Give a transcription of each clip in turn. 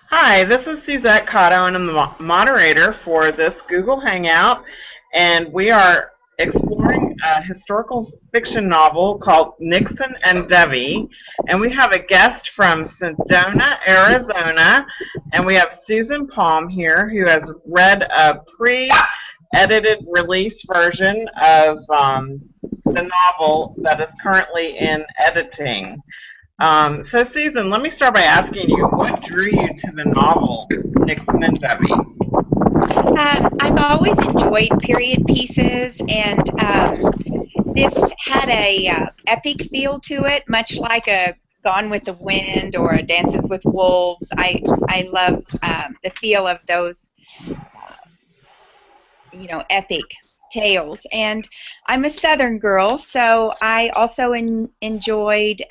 Hi, this is Suzette Cotto, and I'm the moderator for this Google Hangout, and we are exploring a historical fiction novel called Nixon and Dovey, and we have a guest from Sedona, Arizona, and we have Susan Palm here, who has read a pre-edited release version of the novel that is currently in editing. So, Susan, let me start by asking you, what drew you to the novel Nixon and Dovey? I've always enjoyed period pieces, and this had a epic feel to it, much like a Gone with the Wind or a Dances with Wolves. I love the feel of those, epic tales. And I'm a Southern girl, so I also enjoyed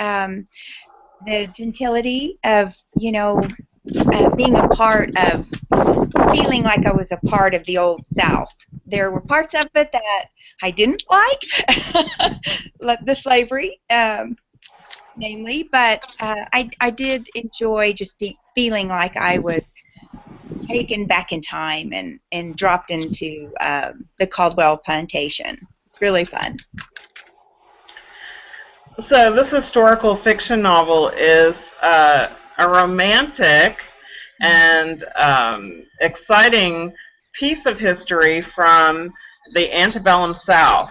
the gentility of, being a part of, feeling like I was a part of the old South. There were parts of it that I didn't like the slavery, namely, but I did enjoy just feeling like I was taken back in time and dropped into the Caldwell plantation. It's really fun. So, this historical fiction novel is a romantic and exciting piece of history from the antebellum South.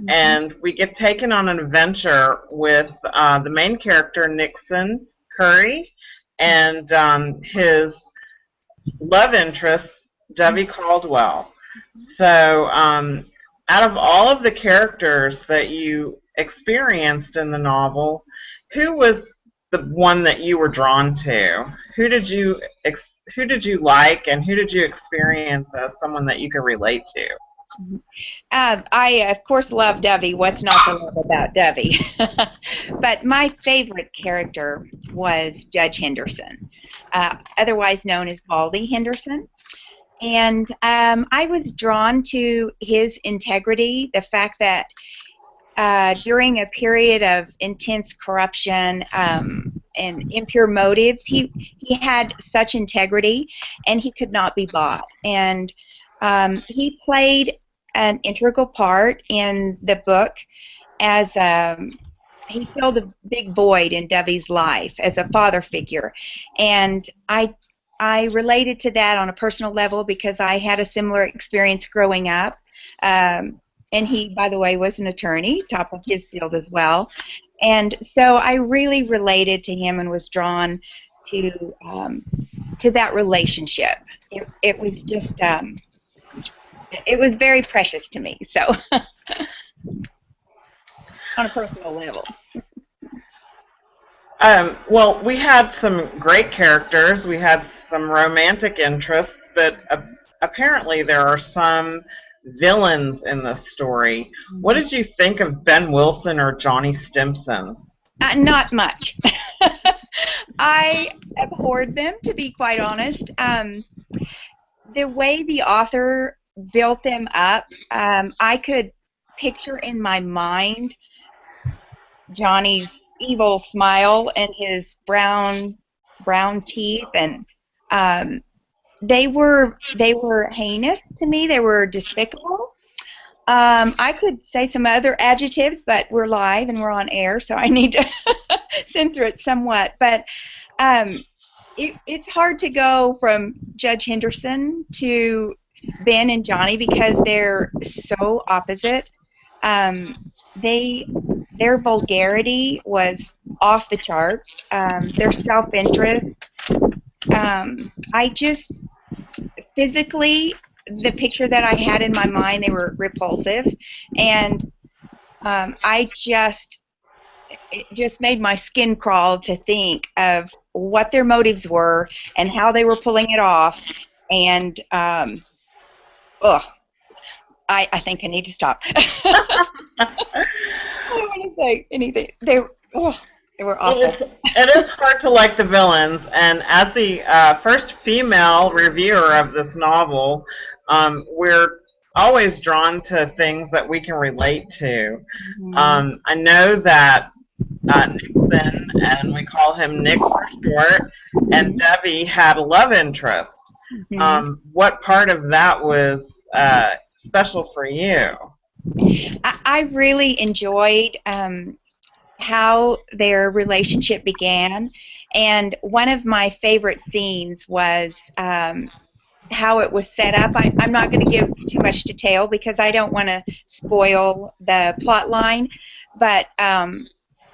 And we get taken on an adventure with the main character, Nixon Curry, and his love interest, Dovey Caldwell. So, out of all of the characters that you experienced in the novel, who was the one that you were drawn to? Who did you like, and who did you experience as someone that you could relate to? I, of course, love Dovey. What's not to love about Dovey? But my favorite character was Judge Henderson, otherwise known as Baldy Henderson. And I was drawn to his integrity, the fact that during a period of intense corruption and impure motives, he had such integrity, and he could not be bought. And he played an integral part in the book as he filled a big void in Dovey's life as a father figure. And I related to that on a personal level because I had a similar experience growing up. And he, by the way, was an attorney, top of his field as well. And so I really related to him and was drawn to that relationship. It was just, it was very precious to me, so on a personal level. Well, we had some great characters. We had some romantic interests, but apparently there are some villains in the story. What did you think of Ben Wilson or Johnny Stimson? Not much. I abhorred them, to be quite honest. The way the author built them up, I could picture in my mind Johnny's evil smile and his brown teeth, and they were heinous to me. They were despicable. I could say some other adjectives, but we're live and we're on air, so I need to censor it somewhat. But it's hard to go from Judge Henderson to Ben and Johnny because they're so opposite. Their vulgarity was off the charts. Their self-interest. I just physically, the picture that I had in my mind, they were repulsive, and it just made my skin crawl to think of what their motives were and how they were pulling it off. And I think I need to stop. I don't want to say anything. They were awful. It is hard to like the villains, and as the first female reviewer of this novel, we're always drawn to things that we can relate to. I know that Nixon, and we call him Nick for short, and Debbie had a love interest. What part of that was special for you? I really enjoyed how their relationship began, and one of my favorite scenes was how it was set up. I'm not going to give too much detail because I don't want to spoil the plot line, but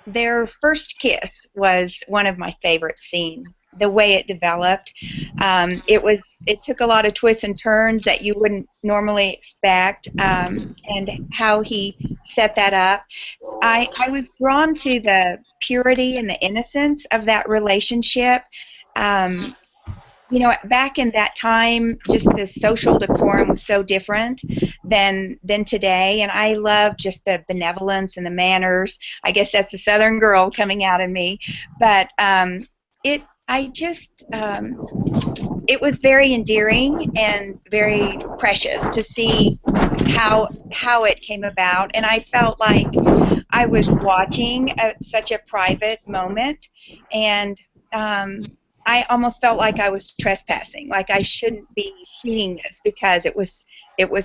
their first kiss was one of my favorite scenes. The way it developed, it took a lot of twists and turns that you wouldn't normally expect, and how he set that up. I was drawn to the purity and the innocence of that relationship. You know, back in that time, just the social decorum was so different than today, and I love just the benevolence and the manners. I guess that's a Southern girl coming out of me, but it was very endearing and very precious to see how it came about, and I felt like I was watching such a private moment, and I almost felt like I was trespassing, like I shouldn't be seeing this because it was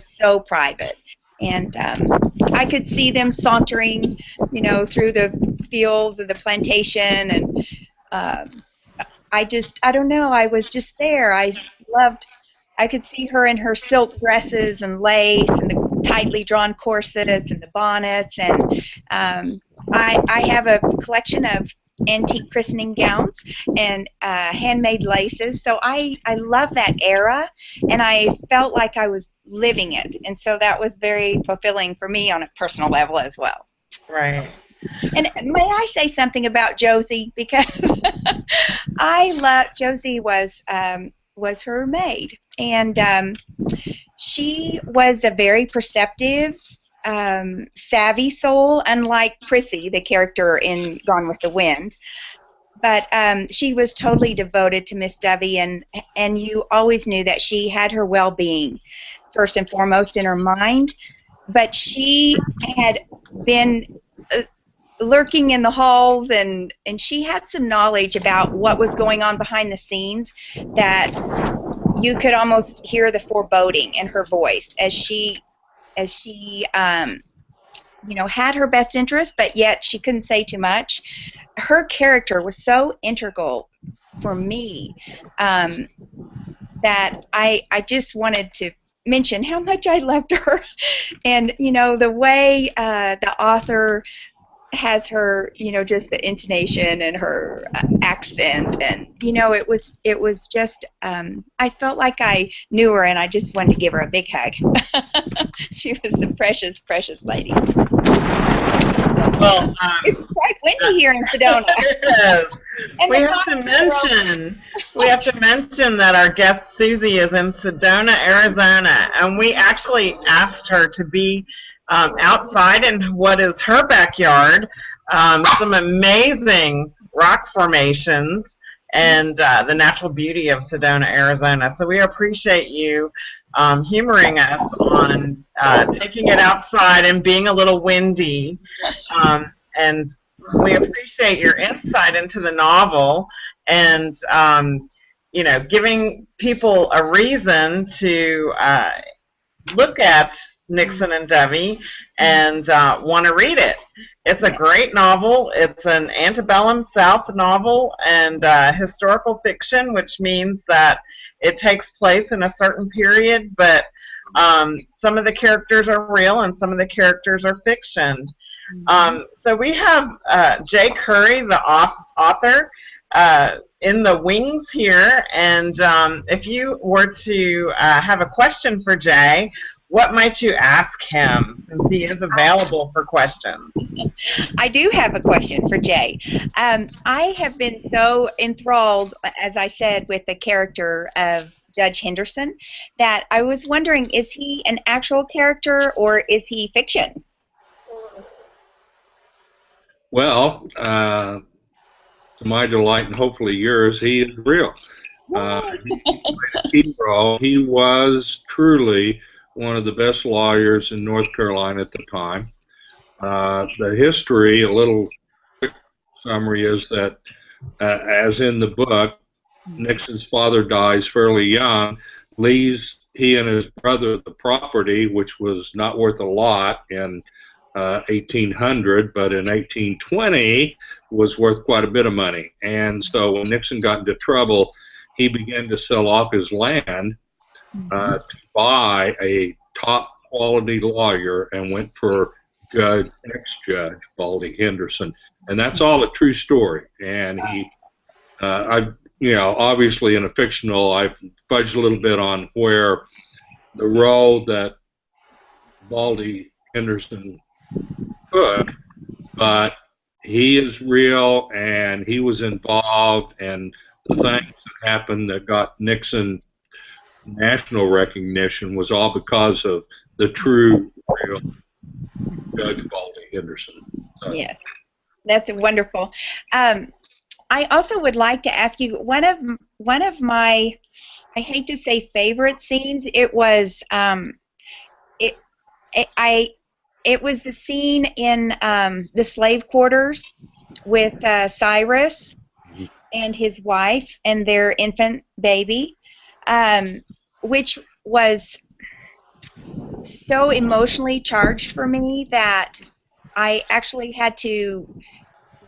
so private. And I could see them sauntering, you know, through the fields of the plantation, and I don't know, I was just there. I could see her in her silk dresses and lace and the tightly drawn corsets and the bonnets, and I have a collection of antique christening gowns and handmade laces, so I love that era, and I felt like I was living it, and so that was very fulfilling for me on a personal level as well. Right. And may I say something about Josie, because I love Josie was her maid, and she was a very perceptive, savvy soul, unlike Prissy, the character in Gone with the Wind. But she was totally devoted to Miss Dovey, and you always knew that she had her well-being first and foremost in her mind. But she had been lurking in the halls, and she had some knowledge about what was going on behind the scenes, that you could almost hear the foreboding in her voice as she you know, had her best interest, but yet she couldn't say too much. Her character was so integral for me that I just wanted to mention how much I loved her, and you know, the way the author has her, you know, just the intonation and her accent, and you know, it was just I felt like I knew her, and I just wanted to give her a big hug. She was a precious lady. Well, it's quite windy here in Sedona. We have to mention that our guest Susie is in Sedona, Arizona, and we actually asked her to be outside in what is her backyard, some amazing rock formations, and the natural beauty of Sedona, Arizona. So we appreciate you humoring us on taking it outside and being a little windy, and we appreciate your insight into the novel, and you know, giving people a reason to look at Nixon and Dovey and want to read it. It's a great novel. It's an antebellum South novel and historical fiction, which means that it takes place in a certain period, but some of the characters are real and some of the characters are fiction. So we have Jay Curry, the author, in the wings here, and if you were to have a question for Jay, what might you ask him, since he is available for questions? I do have a question for Jay. I have been so enthralled, as I said, with the character of Judge Henderson, that I was wondering, is he an actual character or is he fiction? Well, to my delight and hopefully yours, he is real. He played a key role. He was truly one of the best lawyers in North Carolina at the time. The history, a little quick summary, is that as in the book, Nixon's father dies fairly young, leaves he and his brother the property, which was not worth a lot in 1800, but in 1820 was worth quite a bit of money. And so when Nixon got into trouble, he began to sell off his land to buy a top quality lawyer and went for ex-judge Baldy Henderson. And that's all a true story. And he, obviously in a fictional, I've fudged a little bit on where the role that Baldy Henderson took, but he is real and he was involved, and the things that happened that got Nixon national recognition was all because of the true, real Judge Baldy Henderson. So. Yes, that's wonderful. I also would like to ask you one of my, I hate to say favorite scenes. It was it was the scene in the slave quarters with Cyrus and his wife and their infant baby, which was so emotionally charged for me that I actually had to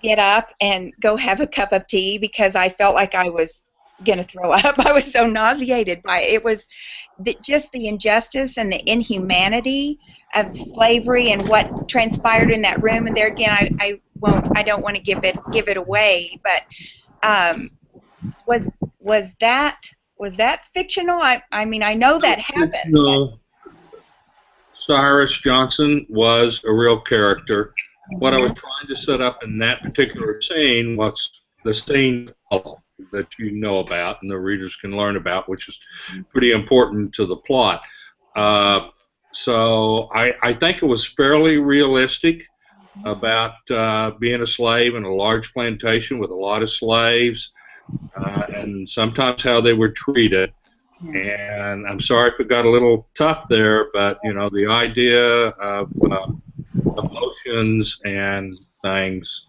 get up and go have a cup of tea because I felt like I was going to throw up. I was so nauseated by it. It was just the injustice and the inhumanity of slavery and what transpired in that room. And there again, I don't want to give it away, but was that fictional? I mean, I know that happened. No. Cyrus Johnson was a real character. What I was trying to set up in that particular scene was the scene that you know about and the readers can learn about, which is pretty important to the plot. So I think it was fairly realistic about being a slave in a large plantation with a lot of slaves, and sometimes how they were treated. And I'm sorry if it got a little tough there, but the idea of emotions and things.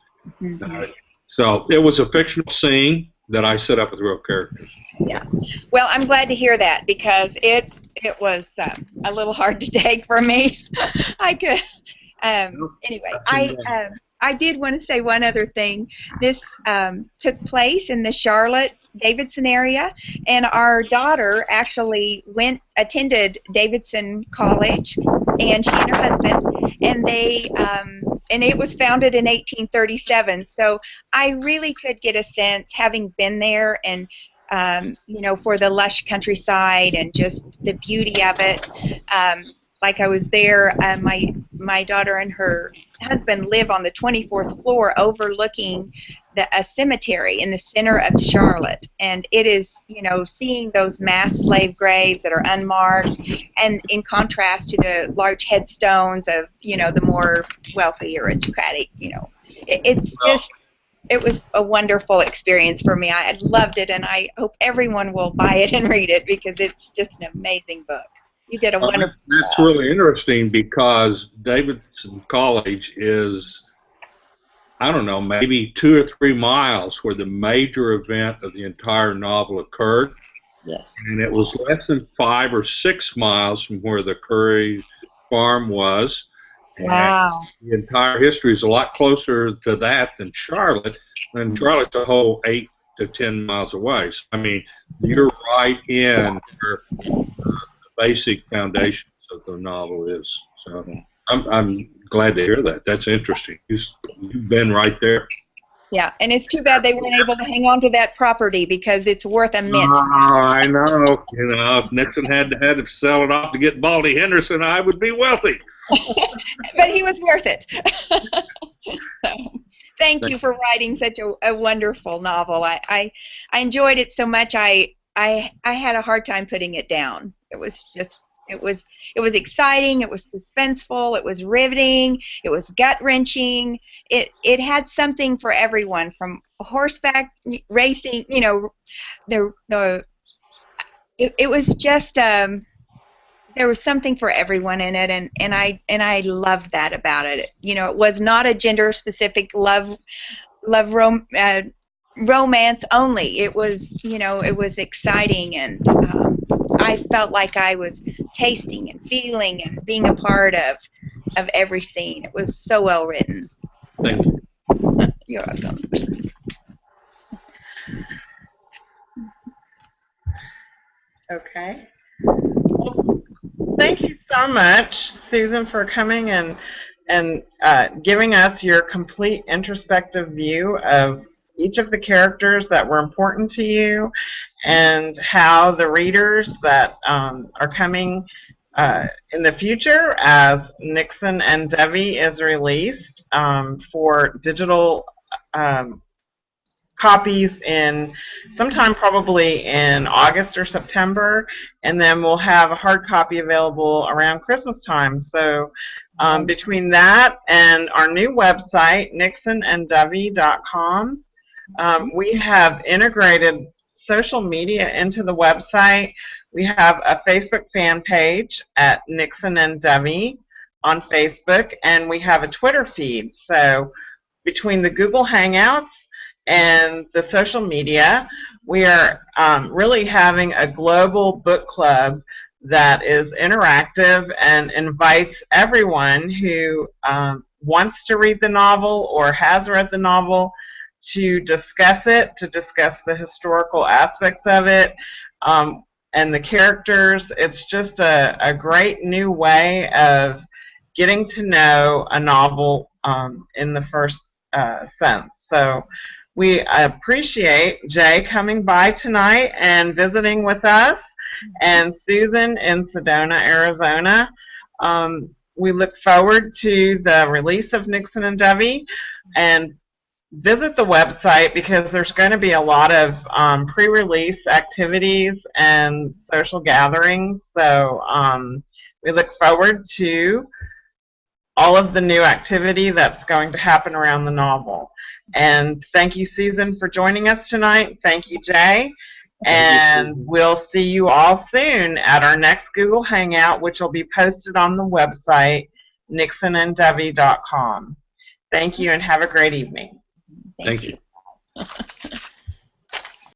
So it was a fictional scene that I set up with real characters. Yeah. Well, I'm glad to hear that because it was a little hard to take for me. I could. Anyway, I did want to say one other thing. This took place in the Charlotte, Davidson area, and our daughter actually attended Davidson College, and she and her husband, and they and it was founded in 1837. So I really could get a sense, having been there, and for the lush countryside and just the beauty of it. Like I was there, my daughter and her husband live on the 24th floor overlooking a cemetery in the center of Charlotte. And it is, seeing those mass slave graves that are unmarked, and in contrast to the large headstones of, the more wealthy aristocratic, it was a wonderful experience for me. I loved it, and I hope everyone will buy it and read it because it's just an amazing book. You did a wonderful That's really interesting because Davidson College is, I don't know, maybe 2 or 3 miles where the major event of the entire novel occurred. Yes. And it was less than 5 or 6 miles from where the Curry farm was. And wow. The entire history is a lot closer to that than Charlotte. And Charlotte's a whole 8 to 10 miles away. So, I mean, you're right in where basic foundations of the novel is. So I'm glad to hear that. That's interesting. You've been right there. Yeah, and it's too bad they weren't able to hang on to that property because it's worth a mint. Oh, I know. If Nixon had to sell it off to get Baldy Henderson, I would be wealthy. But he was worth it. So, thank you for writing such a wonderful novel. I enjoyed it so much. I had a hard time putting it down. It was just, it was exciting, it was suspenseful, it was riveting, it was gut-wrenching. It had something for everyone, from horseback racing, it was just, there was something for everyone in it, and I loved that about it. It was not a gender-specific love romance only. It was, you know, it was exciting, and I felt like I was tasting and feeling and being a part of every scene. It was so well written. Thank you. You're welcome. Okay. Well, thank you so much, Susan, for coming and giving us your complete introspective view of each of the characters that were important to you, and how the readers that are coming in the future as Nixon and Dovey is released for digital copies in sometime probably in August or September, and then we'll have a hard copy available around Christmas time. So between that and our new website, nixonanddovey.com, we have integrated social media into the website. We have a Facebook fan page at Nixon and Dovey on Facebook, and we have a Twitter feed. So between the Google Hangouts and the social media, we are really having a global book club that is interactive and invites everyone who wants to read the novel or has read the novel to discuss it, to discuss the historical aspects of it and the characters. It's just a great new way of getting to know a novel in the first sense. So we appreciate Jay coming by tonight and visiting with us, and Susan in Sedona, Arizona. We look forward to the release of Nixon and Dovey, and visit the website because there's going to be a lot of pre-release activities and social gatherings. So we look forward to all of the new activity that's going to happen around the novel. And thank you, Susan, for joining us tonight. Thank you, Jay. And we'll see you all soon at our next Google Hangout, which will be posted on the website, nixonanddovey.com. Thank you, and have a great evening. Thank you.